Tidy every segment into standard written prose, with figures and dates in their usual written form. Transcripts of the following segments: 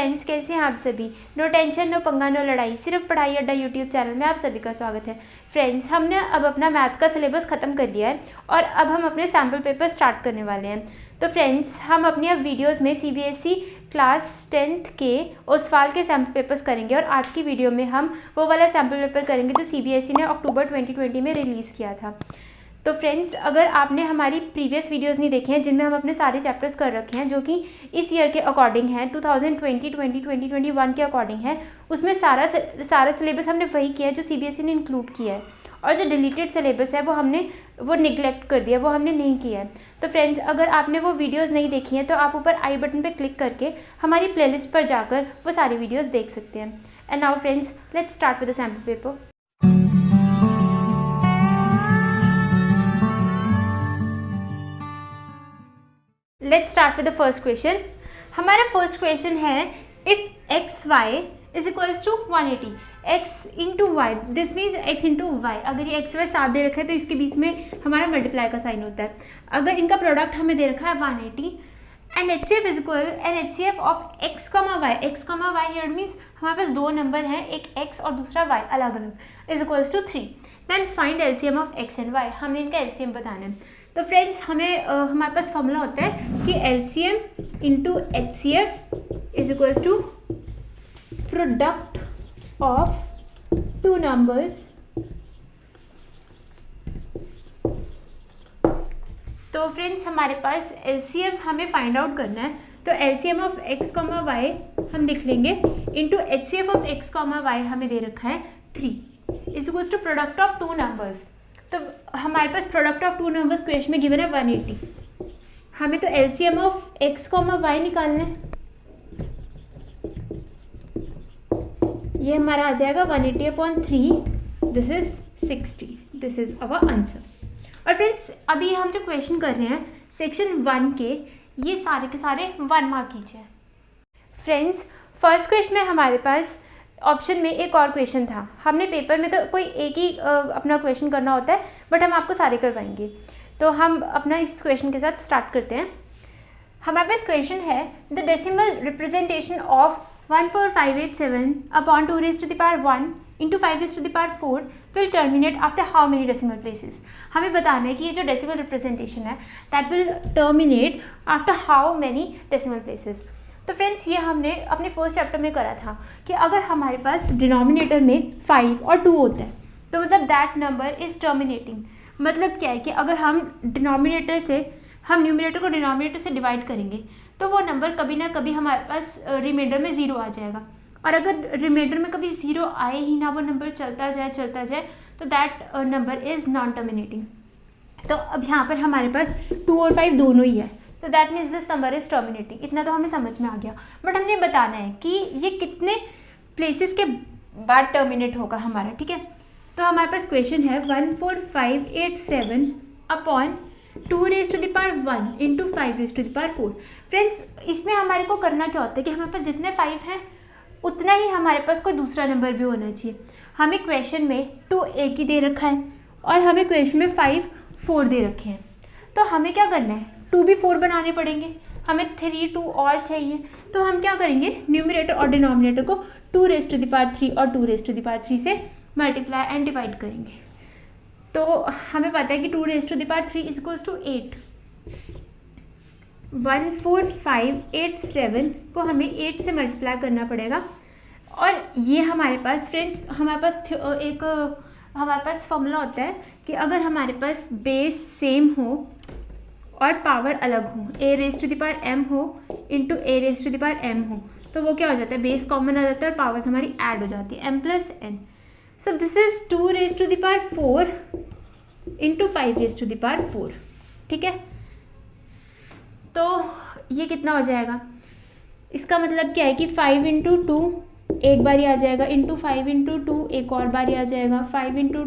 Friends, कैसे हैं आप सभी। नो टेंशन, नो पंगा, नो लड़ाई, सिर्फ पढ़ाई अड्डा यूट्यूब चैनल में आप सभी का स्वागत है। फ्रेंड्स, हमने अब अपना मैथ्स का सिलेबस ख़त्म कर लिया है और अब हम अपने सैम्पल पेपर स्टार्ट करने वाले हैं। तो फ्रेंड्स, हम अपनी अब वीडियोज़ में CBSE क्लास 10th के ओसवाल के सैम्पल पेपर्स करेंगे और आज की वीडियो में हम वो वाला सैम्पल पेपर करेंगे जो CBSE ने अक्टूबर 2020 में रिलीज़ किया था। तो फ्रेंड्स, अगर आपने हमारी प्रीवियस वीडियोस नहीं देखे हैं जिनमें हम अपने सारे चैप्टर्स कर रखे हैं जो कि इस ईयर के अकॉर्डिंग हैं, 2020-2021 के अकॉर्डिंग है, उसमें सारा सिलेबस हमने वही किया है जो CBSE ने इंक्लूड किया है और जो डिलीटेड सिलेबस है वो निगलेक्ट कर दिया, वो हमने नहीं किया है। तो फ्रेंड्स, अगर आपने वो वीडियोज़ नहीं देखी हैं तो आप ऊपर आई बटन पर क्लिक करके हमारी प्लेलिस्ट पर जाकर वो सारी वीडियोज़ देख सकते हैं। And now friends, let's start with the sample paper. Let's start with the first question. हमारा फर्स्ट क्वेश्चन है, if x y is equals to 180, x into y, this means x into y. अगर ये x Y साथ दे रखा है तो इसके बीच में हमारा मल्टीप्लाई का साइन होता है। अगर इनका प्रोडक्ट हमें दे रखा है 180 and HCF is equal and HCF of x कमा वाई हियर मीन्स हमारे पास दो नंबर हैं, एक x और दूसरा y अलग अलग, is equals to 3। Then find LCM of x and y, हमने इनका LCM बताना है। तो फ्रेंड्स, हमारे पास फॉर्मूला होता है कि LCM into HCF is equals to product of two numbers. तो फ्रेंड्स, हमारे पास LCM हमें फाइंड आउट करना है, तो LCM of x comma y हम लिख लेंगे into HCF of x comma y हमें दे रखा है 3 is equals to product of two numbers. तो हमारे पास product of two numbers question में गिवन है 180, हमें तो LCM of x comma y निकालना है। ये हमारा आ जाएगा 180/3, this is 60, this is our answer. और फ्रेंड्स, अभी हम जो क्वेश्चन कर रहे हैं सेक्शन 1 के, ये सारे के सारे 1 मार्क कीजिए। फ्रेंड्स, फर्स्ट क्वेश्चन में हमारे पास ऑप्शन में एक और क्वेश्चन था। हमने पेपर में तो कोई एक ही अपना क्वेश्चन करना होता है, बट हम आपको सारे करवाएंगे। तो हम अपना इस क्वेश्चन के साथ स्टार्ट करते हैं। हमारे पास क्वेश्चन है, the decimal representation of 14587 upon 2 raised to the power 1 into 5 raised to the power 4 will terminate after how many decimal places. हमें बताना है कि ये जो डेसिमल रिप्रेजेंटेशन है that will terminate after how many decimal places. तो friends, ये हमने अपने फर्स्ट चैप्टर में करा था कि अगर हमारे पास डिनोमिनेटर में 5 और 2 होता है तो मतलब दैट नंबर इज टर्मिनेटिंग। मतलब क्या है कि अगर हम न्यूमरेटर को डिनोमिनेटर से डिवाइड करेंगे तो वो नंबर कभी ना कभी हमारे पास रिमाइंडर में 0 आ जाएगा, और अगर रिमाइंडर में कभी 0 आए ही ना, वो नंबर चलता जाए तो that number is non terminating. तो अब यहाँ पर हमारे पास 2 और 5 दोनों ही है, तो that means this number is terminating. इतना तो हमें समझ में आ गया, बट हमने बताना है कि ये कितने प्लेसेस के बाद टर्मिनेट होगा हमारा, ठीक है। तो हमारे पास क्वेश्चन है 14587 upon 2 raised to the power 1 into 5 raised to the power 4। Friends, इसमें हमारे को करना क्या होता है कि हमारे पास जितने 5 हैं उतना ही हमारे पास कोई दूसरा नंबर भी होना चाहिए। हमें क्वेश्चन में 2 एक ही दे रखा है और हमें क्वेश्चन में 5 4 दे रखे हैं, तो हमें क्या करना है, 2 भी 4 बनाने पड़ेंगे। हमें 3 2 और चाहिए, तो हम क्या करेंगे, न्यूमरेटर और डिनोमिनेटर को 2 raised to the power 3 और 2 raised to the power 3 से मल्टीप्लाई एंड डिवाइड करेंगे। तो हमें पता है कि 2 raised to the power 3 is equals to 8। 14587 को हमें 8 से मल्टीप्लाई करना पड़ेगा। और ये हमारे पास फ्रेंड्स, हमारे पास फॉर्मूला होता है कि अगर हमारे पास बेस सेम हो और पावर अलग हो, a raised to the power m हो into a raised to the power m हो, तो वो क्या हो जाता है, बेस कॉमन आ जाता है और पावर्स हमारी ऐड हो जाती है, m plus n। So this is 2 raised to the power 4 into 5 raised to the power 4, ठीक है। तो ये कितना हो जाएगा, इसका मतलब क्या है कि 5 इंटू 2 एक बारी आ जाएगा, इंटू 5 इंटू 2 एक और बारी आ जाएगा, 5 इंटू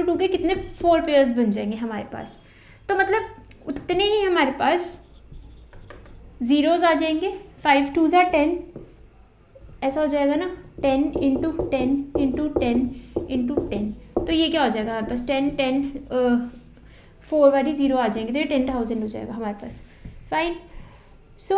2 के कितने 4 पेयर्स बन जाएंगे हमारे पास। तो मतलब उतने ही हमारे पास ज़ीरोज़ आ जाएंगे, 5 2 ज़ा 10, ऐसा हो जाएगा ना, 10 इंटू 10 इंटू 10 इंटू 10। तो ये क्या हो जाएगा हमारे पास, 10 4 वाली 0 आ जाएंगे, तो ये 10,000 हो जाएगा हमारे पास। फाइन। सो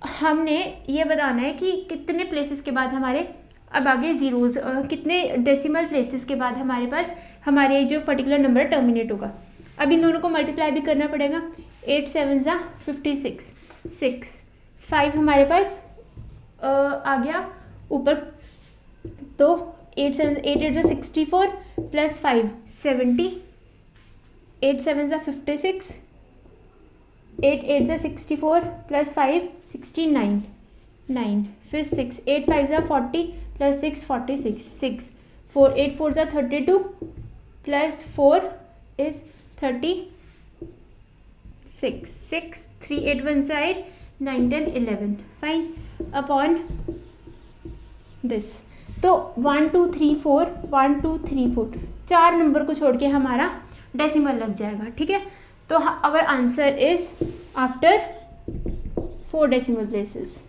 हमने ये बताना है कि कितने प्लेसेस के बाद हमारे अब आगे ज़ीरोज़ कितने डेसिमल प्लेसेस के बाद हमारे पास हमारे जो पर्टिकुलर नंबर टर्मिनेट होगा। अब इन दोनों को मल्टीप्लाई भी करना पड़ेगा। 8 7 ज़ा 56, 6 5 हमारे पास आ गया ऊपर, तो 8 8 ज़ा 64 प्लस 5 70, 8 7 ज़ा 56, 8 8 ज़ा 64 प्लस 5 69 9, फिर 6 8 5 ज़ा 40 प्लस 6 46 6 4 8 4 ज़ा 32 प्लस 4 इज 36 6 3 8 1 ज़ा 8 9 10 11 फाइन अपॉन दिस। तो 1 2 3 4 1 2 3 4 4 नंबर को छोड़ के हमारा डेसिमल लग जाएगा, ठीक है। तो our answer is after 4 decimal places.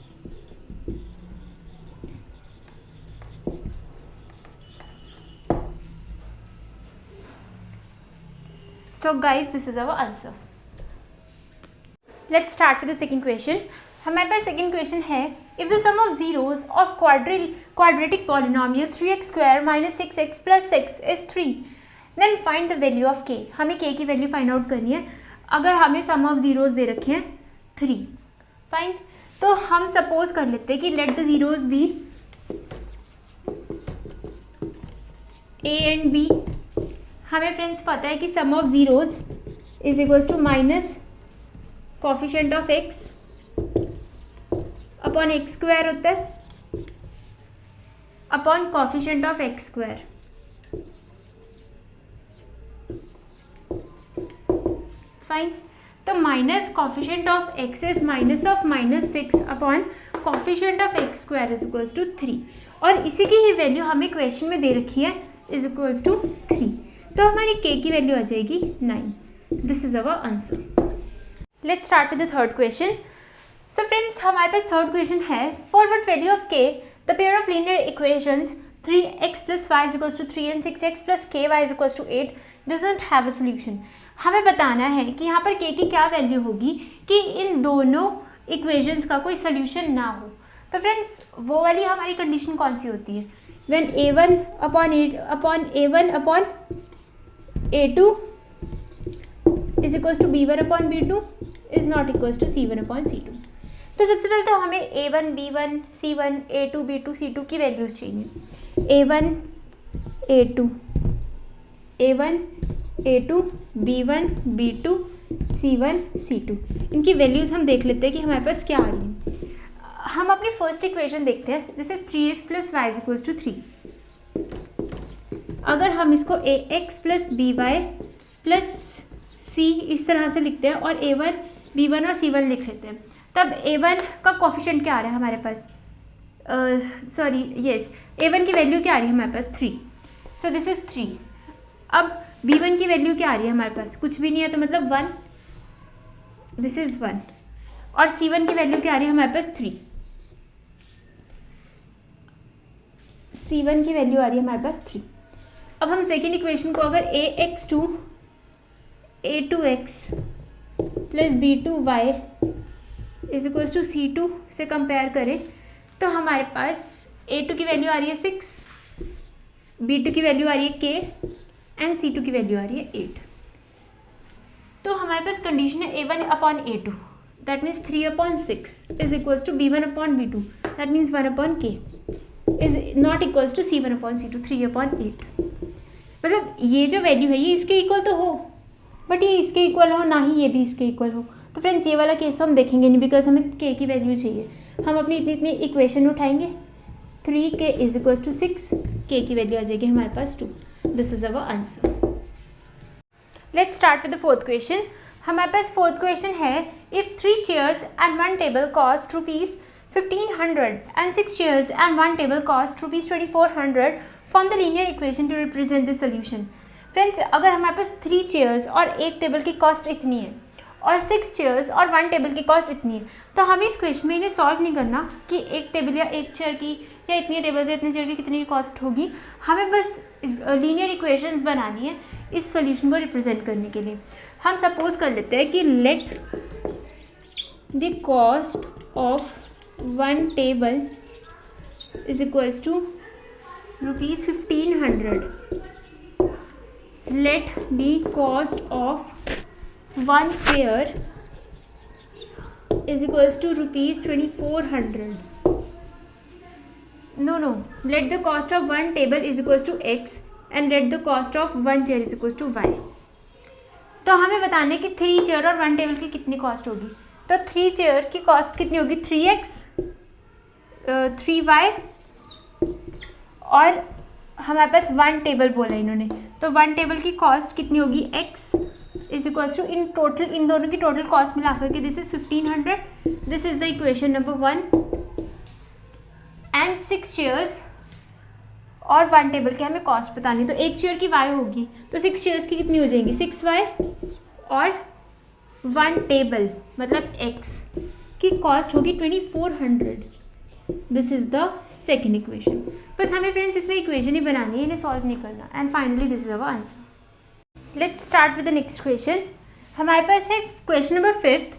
So guys, this is our answer. Let's start with the second question. हमारे पास second question है, if the sum of zeros of quadratic polynomial 3x square minus 6x plus 6 is 3, then find the value of k. हमें k की value find out करनी है। अगर हमें सम of zeros दे रखे हैं 3, फाइन, तो हम सपोज कर लेते हैं कि let the zeros be a and b। हमें फ्रेंड्स पता है कि sum of zeros is equals to minus coefficient of x upon x square होता है upon coefficient of x square. Fine, तो minus coefficient of x is minus of -6 upon coefficient of x square is equals to 3, और इसी की ही value हमें question में दे रखी है इज इक्वल्स टू 3, तो हमारी k की वैल्यू आ जाएगी 9। This is our answer. Let's start with the third question. So friends, हमारे पास थर्ड क्वेश्चन है, for what value of k the pair of linear equations 3x plus y is equals to 3 and 6x plus ky is equals to 8 doesn't have a solution। हमें बताना है कि यहाँ पर k की क्या वैल्यू होगी कि इन दोनों इक्वेशंस का कोई सोल्यूशन ना हो। तो फ्रेंड्स, वो वाली हमारी कंडीशन कौन सी होती है, when a1 upon a2 is equals to b1 upon b2 is not equals to c1 upon c2। तो सबसे पहले तो हमें a1 b1 c1 a2 b2 c2 की वैल्यूज चाहिए। a1 a2 b1 b2 c1 c2, इनकी वैल्यूज हम देख लेते हैं कि हमारे पास क्या आ रही है। हम अपनी फर्स्ट इक्वेशन देखते हैं, this is 3x plus y is equals to 3। अगर हम इसको ax plus by plus c इस तरह से लिखते हैं और a1 b1 और c1 लिख लेते हैं, तब a1 का कोफिशिएंट क्या आ रहा है हमारे पास, a1 की वैल्यू क्या आ रही है हमारे पास 3, सो दिस इज 3। अब b1 की वैल्यू क्या आ रही है हमारे पास, कुछ भी नहीं है, तो मतलब 1, दिस इज 1, और c1 की वैल्यू क्या आ रही है हमारे पास 3, c1 की वैल्यू आ रही है हमारे पास 3। अब हम सेकेंड इक्वेशन को अगर ax2 a2x plus b2y is equals to c2 से कंपेयर करें, तो हमारे पास a2 की वैल्यू आ रही है 6, b2 की वैल्यू आ रही है k एंड c2 की वैल्यू आ रही है 8। तो हमारे पास कंडीशन है a1 upon a2 that means 3 upon 6 is equals to b1 upon b2 that means 1 upon k is not equals to c1 upon c2 3 upon 8। मतलब ये जो वैल्यू है ये इसके इक्वल तो हो, बट ये इसके इक्वल हो ना ही ये भी इसके इक्वल हो। तो फ्रेंड्स, ये वाला केस तो हम देखेंगे नहीं, बिकॉज हमें k की वैल्यू चाहिए। हम अपनी इतनी इक्वेशन उठाएंगे, 3k is equals to 6, k की वैल्यू आ जाएगी हमारे पास 2। This is our answer. Let's start with the fourth question. हमारे पास फोर्थ क्वेश्चन है, if 3 chairs and 1 table cost ₹1500 and 6 chairs and 1 table cost ₹2400, form the linear equation to represent this solution। Friends, अगर हमारे पास 3 chairs और 1 table की cost इतनी है और 6 चेयर्स और 1 टेबल की कॉस्ट इतनी है, तो हमें इस क्वेश्चन में इन्हें सॉल्व नहीं करना कि एक टेबल या एक चेयर की या इतनी टेबल से इतने चेयर की कितनी कॉस्ट होगी। हमें बस लीनियर इक्वेशंस बनानी है इस सोल्यूशन को रिप्रेजेंट करने के लिए। हम सपोज कर लेते हैं कि let the cost of one table is equals to ₹1500. Let the cost of one chair is equals to ₹2400. No. Let the cost of one table is equals to X and let the cost of one chair is equals to Y. तो हमें बताना है कि 3 chair और 1 table की कितनी cost होगी. तो 3 चेयर की कॉस्ट कितनी होगी? 3X 3Y और हमारे पास 1 टेबल बोला इन्होंने, तो 1 टेबल की कॉस्ट कितनी होगी? X is equals to in total, इन दोनों की टोटल कॉस्ट मिला करके this is 1500. This is the equation number 1. And 6 chairs और 1 टेबल की हमें कॉस्ट बतानी, तो एक चेयर की y होगी, तो 6 चेयर्स की कितनी हो जाएंगी? 6y और 1 टेबल मतलब x की कॉस्ट होगी 2400. This is the second equation. बस हमें फ्रेंड्स इसमें इक्वेशन ही बनानी है, इन्हें सॉल्व नहीं करना. And finally this is our answer. Let's start with the next question. हमारे पास है question number 5th.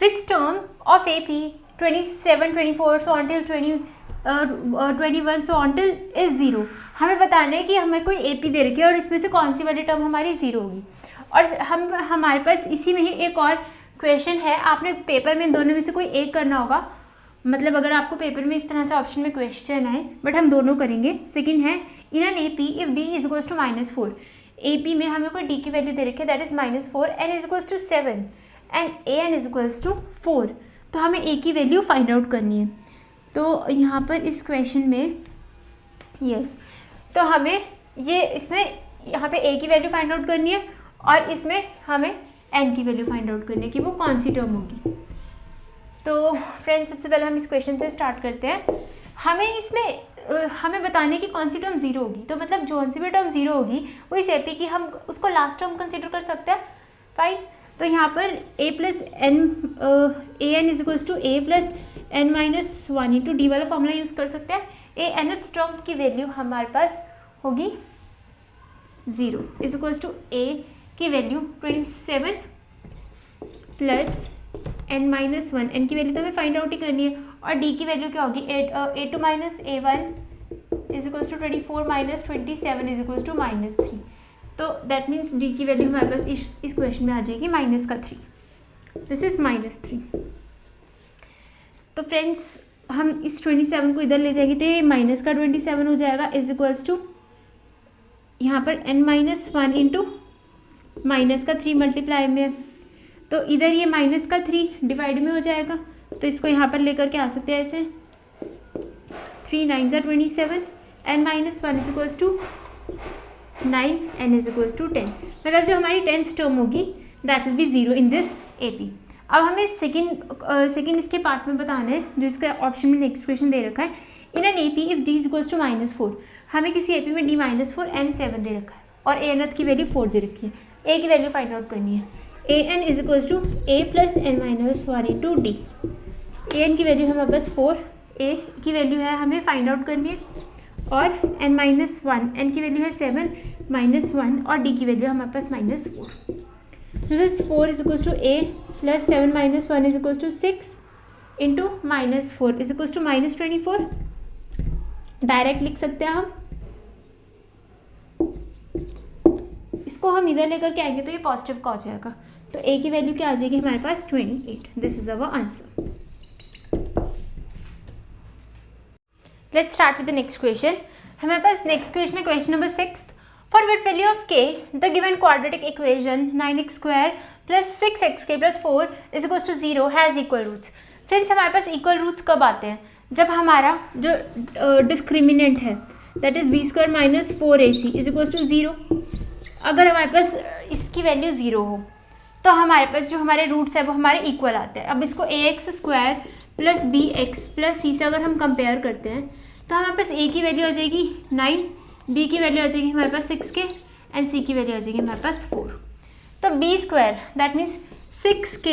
Which term of AP 27, 24 so until 21 so until is 0. हमें बताना है कि हमें कोई AP दे रखी है और इसमें से कौन सी वाली टर्म हमारी 0 होगी. और हमारे पास इसी में ही एक और क्वेश्चन है. आपने पेपर में इन दोनों में से कोई एक करना होगा, मतलब अगर आपको पेपर में इस तरह से ऑप्शन में क्वेश्चन है, बट हम दोनों करेंगे. सेकंड है in an AP if D is equals to -4. AP में हमें कोई D की वैल्यू दे रखी है that is -4, N is equals to 7 and AN is equals to 4. तो हमें A की वैल्यू फाइंड आउट करनी है. तो यहाँ पर इस क्वेश्चन में तो हमें ये इसमें यहाँ पे A की वैल्यू फाइंड आउट करनी है और इसमें हमें N की वैल्यू फाइंड आउट करनी है कि वो कौन सी टर्म होगी. तो फ्रेंड्स सबसे पहले हम इस क्वेश्चन से स्टार्ट करते हैं. हमें बताने की कौन सी टर्म 0 होगी. तो मतलब जो सी भी टर्म 0 होगी वो इस AP की हम उसको लास्ट टर्म कंसिडर कर सकते हैं. फाइन. तो यहाँ पर A plus AN is equals to A plus N minus 1 into D वाला फॉर्मूला यूज़ कर सकते हैं. ANth टर्म की वैल्यू हमारे पास होगी 0 इज इक्वल्स टू A की value 27 plus n minus 1. n की वैल्यू तो हमें फाइंड आउट ही करनी है. और d की वैल्यू क्या होगी? A2 minus A1 is equals to 24 minus 27 is equals to -3. तो दैट मीन्स d की वैल्यू हमारे पास इस क्वेश्चन में आ जाएगी -3. This is -3. तो फ्रेंड्स हम इस 27 को इधर ले जाएंगे तो ये माइनस का 27 हो जाएगा इज इक्वल्स टू यहाँ पर n माइनस 1 इंटू माइनस का 3 मल्टीप्लाई में, तो इधर ये माइनस का 3 डिवाइड में हो जाएगा. तो इसको यहाँ पर लेकर के आ सकते हैं ऐसे 3 9 27 n minus 1 is equals to 9 n is equals to 10. मतलब जो हमारी 10th टर्म होगी that will be 0 in this AP. अब हमें सेकेंड इसके पार्ट में बताना है जो इसका ऑप्शन में नेक्स्ट क्वेश्चन दे रखा है. In an AP if D is equals to -4. हमें किसी AP में D -4 N 7 दे रखा है और ANth की वैल्यू 4 दे रखी है. A की वैल्यू फाइंड आउट करनी है. AN is equals to A plus N minus 1 into D. AN की वैल्यू हमारे पास 4, A की वैल्यू है हमें फाइंड आउट करनी है और N माइनस 1, N की वैल्यू है 7 -1 और D की वैल्यू हमारे पास -4. This is 4 is equals to A plus 7 minus 1 is equals to 6 into -4 is equals to -24. Direct लिख सकते हैं हम. इसको हम इधर लेकर के आएंगे तो ये पॉजिटिव का हो जाएगा. तो A की वैल्यू क्या आ जाएगी हमारे पास 28. This is our answer. Let's start with the next question. हमारे पास नेक्स्ट क्वेश्चन है question number 6. For which value of k the given quadratic equation 9x square plus 6xk plus 4 is equals to 0 has equal roots. Friends हमारे पास equal roots कब आते हैं? जब हमारा जो डिस्क्रिमिनेंट है that is b square minus 4ac is equals to 0. अगर हमारे पास इसकी वैल्यू 0 हो तो हमारे पास जो हमारे रूट्स है वो हमारे इक्वल आते हैं. अब इसको ax square plus bx plus c से अगर हम कंपेयर करते हैं तो हमारे पास a की वैल्यू आ जाएगी 9, b की वैल्यू आ जाएगी हमारे पास 6k एंड c की वैल्यू आ जाएगी हमारे पास 4. तो b square that means 6k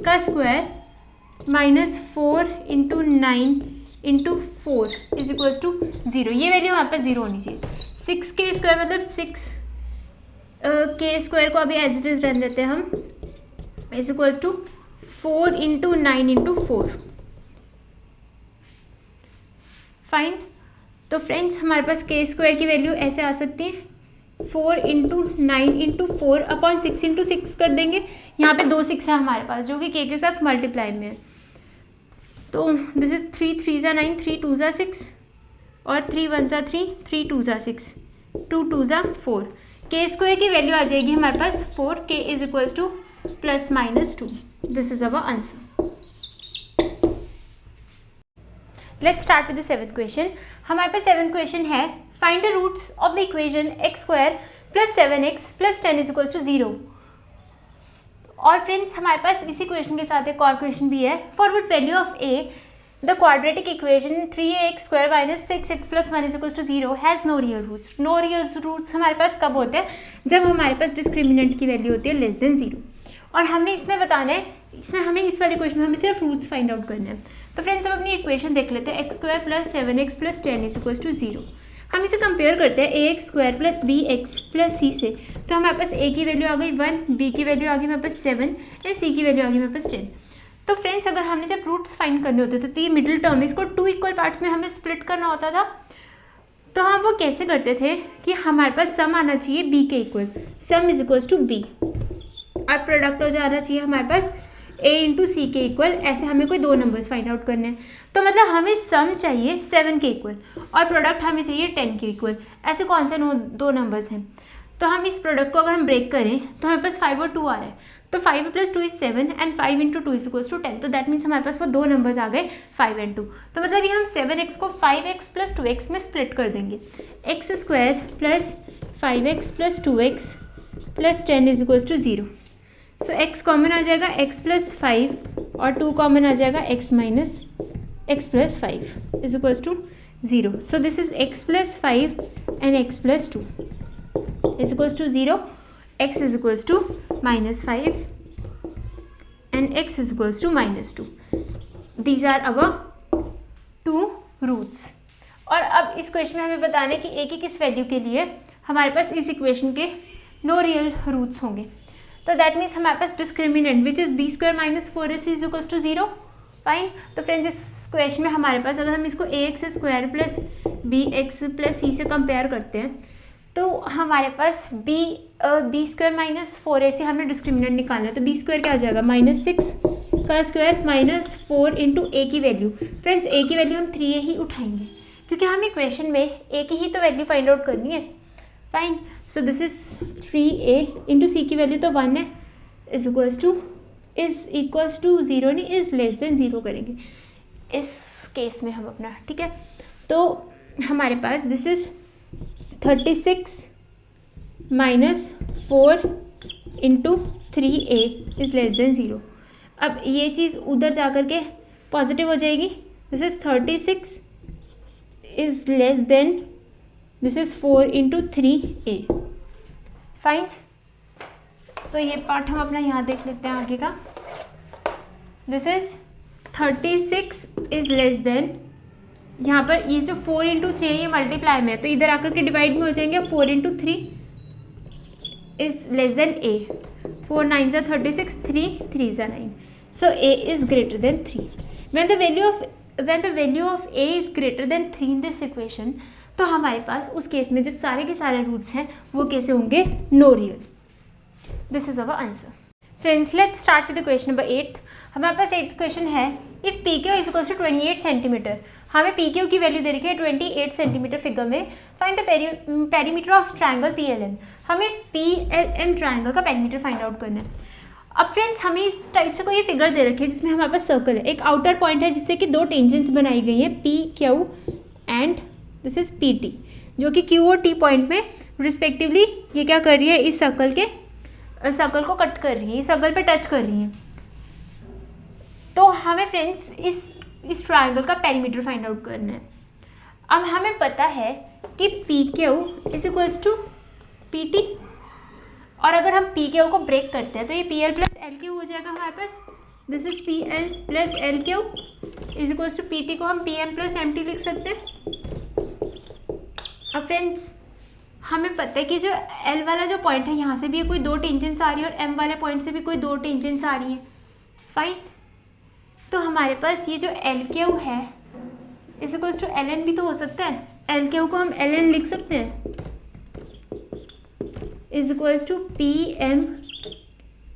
का square minus 4 into 9 into 4 is equals to 0. ये वैल्यू हमारे पास 0 होनी चाहिए. 6k स्क्वायर मतलब 6 k स्क्वायर को अभी एज इट इज रहने देते हैं हम is equals to 4 into 9 into 4. Fine. तो फ्रेंड्स हमारे पास के स्क्वायर की वैल्यू ऐसे आ सकती है 4 इंटू 9 इंटू 4 अपॉन 6 इंटू 6 कर देंगे। यहाँ पे 2 6 है हमारे पास जो कि के साथ मल्टीप्लाई में है। तो दिस इज 3 3 ज़ा 9, 3 2 ज़ा 6 और 3 1 ज़ा 3, 3 2 ज़ा 6, 2 2 ज़ा 4। के स्क्वायर की वैल्यू आ जाएगी हमारे पास 4, k is equals to plus minus 2। This is our answer. Let's start with the 7th question. हमारे पास 7th क्वेश्चन है find the roots of the equation x square plus 7x plus 10 is equals to 0। और friends हमारे पास इसी question के साथ एक और क्वेश्चन भी है। For what value of a the quadratic equation 3ax square minus 6x plus 1 is equals to 0 has no real roots. No real roots हमारे पास कब होते हैं? जब हमारे पास डिस्क्रिमिनेंट की वैल्यू होती है लेस देन 0। और हमने इसमें बताना है, इसमें हमें इस वाले क्वेश्चन में हमें सिर्फ रूट्स फाइंड आउट करना है। तो फ्रेंड्स हम अपनी इक्वेशन देख लेते हैं x square plus 7x plus 10 is equals to 0। हम इसे कंपेयर करते हैं a x square plus b x plus c से। तो हमारे पास ए की वैल्यू आ गई 1, बी की वैल्यू आ गई हमारे पास 7 एंड सी की वैल्यू आ गई हमारे पास 10। तो फ्रेंड्स अगर हमने जब रूट्स फाइंड करने होते थे तो ये मिडिल टर्म इसको 2 इक्वल पार्ट्स में हमें स्प्लिट करना होता था। तो हम वो कैसे करते थे कि हमारे पास सम आना चाहिए बी के equal, sum is equals to b, और प्रोडक्ट हो जाना चाहिए हमारे पास a इंटू सी के इक्वल। ऐसे हमें कोई 2 नंबर्स फाइंड आउट करने हैं। तो मतलब हमें सम चाहिए 7 के इक्वल और प्रोडक्ट हमें चाहिए 10 के इक्वल। ऐसे कौन से 2 नंबर्स हैं? तो हम इस प्रोडक्ट को अगर हम ब्रेक करें तो हमारे पास 5 और 2 आ रहा है। तो 5 plus 2 is 7 and 5 into 2 is equals to 10। तो दैट मीन्स हमारे पास वो 2 नंबर्स आ गए 5 एंड 2। तो मतलब ये हम 7x को 5x प्लस 2x में स्प्लिट कर देंगे। X square plus 5x plus 2x plus 10 is equals to 0। So x common आ जाएगा x प्लस 5 और 2 कॉमन आ जाएगा x minus x plus 5 is equals to 0। So this is x plus 5 and x plus 2 is equals to 0। x is equals to minus 5 and x is equals to minus 2। These are our 2 roots. और अब इस question में हमें बताना है कि a की किस वैल्यू के लिए हमारे पास इस इक्वेशन के नो रियल रूट्स होंगे। तो दैट मीन्स हमारे पास discriminant which is b square minus 4ac is equals to 0। Fine. तो फ्रेंड्स इस क्वेश्चन में हमारे पास अगर हम इसको ax square plus bx plus c से कंपेयर करते हैं तो हमारे पास बी स्क्वायर माइनस 4ac हमने डिस्क्रिमिनेंट निकालना है। तो बी स्क्वायर क्या आ जाएगा? माइनस 6 का स्क्वायर माइनस 4 इंटू ए की वैल्यू। फ्रेंड्स ए की वैल्यू हम 3a ही उठाएंगे क्योंकि हमें क्वेश्चन में ए की ही तो वैल्यू फाइंड आउट करनी है। Fine. So this is 3a into c की वैल्यू तो 1 है इज इक्वल्स टू 0 नहीं, इज लेस देन 0 करेंगे इस केस में हम अपना। ठीक है। तो हमारे पास this is 36 minus 4 into 3a is less than 0। अब ये चीज़ उधर जा कर के पॉजिटिव हो जाएगी। This is 36 is less than this is 4 into 3a। Fine. So ये पार्ट हम अपना यहाँ देख लेते हैं आगे का। This is 36 is less then, यहाँ पर ये जो 4 इंटू 3 है ये मल्टीप्लाई में है तो इधर आकर के डिवाइड में हो जाएंगे। 4 into 3 is less then a। 4 9 ज़ा 36, 3 3 ज़ा 9। सो a is greater than 3। when the value of a is greater than 3 in this equation, तो हमारे पास उस केस में जो सारे के सारे रूट्स हैं वो कैसे होंगे? No real. This is our answer. Friends let's start with the question number 8। हमारे पास 8th क्वेश्चन है if P Q is equals to 28 centimetre. हमें पी क्यू की वैल्यू दे रखी है 28 सेंटीमीटर फिगर में। Find the perimeter of triangle P L M. हमें इस पी एल एम ट्राइंगल का पेरीमीटर फाइंड आउट करना है। अब फ्रेंड्स हमें इस टाइप से कोई फिगर दे रखी है जिसमें हमारे पास सर्कल है, एक आउटर पॉइंट है जिससे कि 2 टेंजेंट्स बनाई गई हैं P Q and this is P T, जो कि क्यू और टी पॉइंट में रिस्पेक्टिवली ये क्या कर रही है? इस सर्कल को कट कर रही है, इस सर्कल पे टच कर रही है। तो हमें फ्रेंड्स इस ट्राइंगल का पेरीमीटर फाइंड आउट करना है। अब हमें पता है कि P Q is equals to P T, और अगर हम पी क्यू को ब्रेक करते हैं तो ये P L plus L Q हो जाएगा हमारे पास। This is P L plus L Q is equals to P T को हम P M plus M T लिख सकते हैं। अब फ्रेंड्स हमें पता है कि जो L वाला जो पॉइंट है यहाँ से भी कोई 2 टेंजेंट्स आ रही है और M वाले पॉइंट से भी कोई 2 टेंजेंट्स आ रही है। फाइन। तो हमारे पास ये जो एल क्यू है is equals to L N भी तो हो सकता है, एल के को हम एल एन लिख सकते हैं, is equals to P M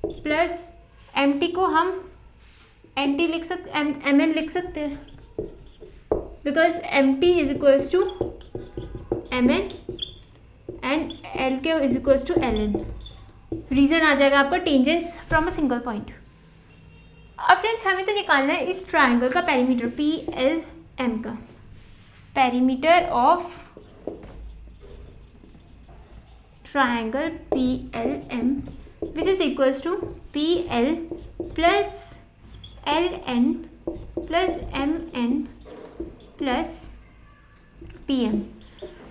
plus M T को हम एन टी लिख सकते, एम एन लिख सकते हैं, because M T is equals to M N and L K is equals to L N. Reason आ जाएगा आपका tangents from a single point. अब फ्रेंड्स हमें तो निकालना है इस ट्राइंगल का पेरीमीटर पी एल एम का, perimeter of triangle P L M which is equals to P L plus L N plus M N plus P M.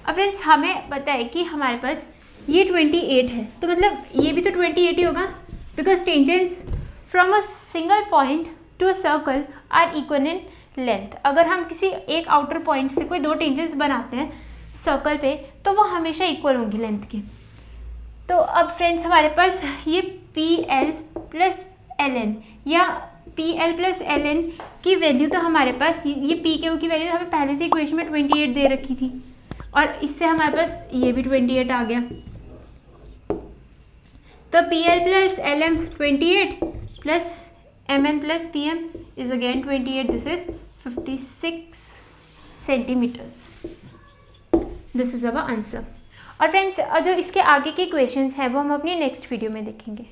अब friends हमें पता है कि हमारे पास ये 28 है, तो मतलब ये भी तो 28 ही होगा, because tangents from a single point to a circle are equal in length. अगर हम किसी एक आउटर पॉइंट से कोई दो टेंजेंस बनाते हैं सर्कल पे तो वो हमेशा इक्वल होंगी लेंथ के। तो अब फ्रेंड्स हमारे पास ये P L plus L N या P L plus L N की वैल्यू तो हमारे पास ये पी के की वैल्यू हमें पहले से इक्वेशन में 28 दे रखी थी, और इससे हमारे पास ये भी 28 आ गया। तो P L plus L M 28 plus M N plus P M is again 28, this is 56 centimetres. This is our answer. और फ्रेंड्स जो इसके आगे के क्वेश्चंस हैं वो हम अपनी नेक्स्ट वीडियो में देखेंगे।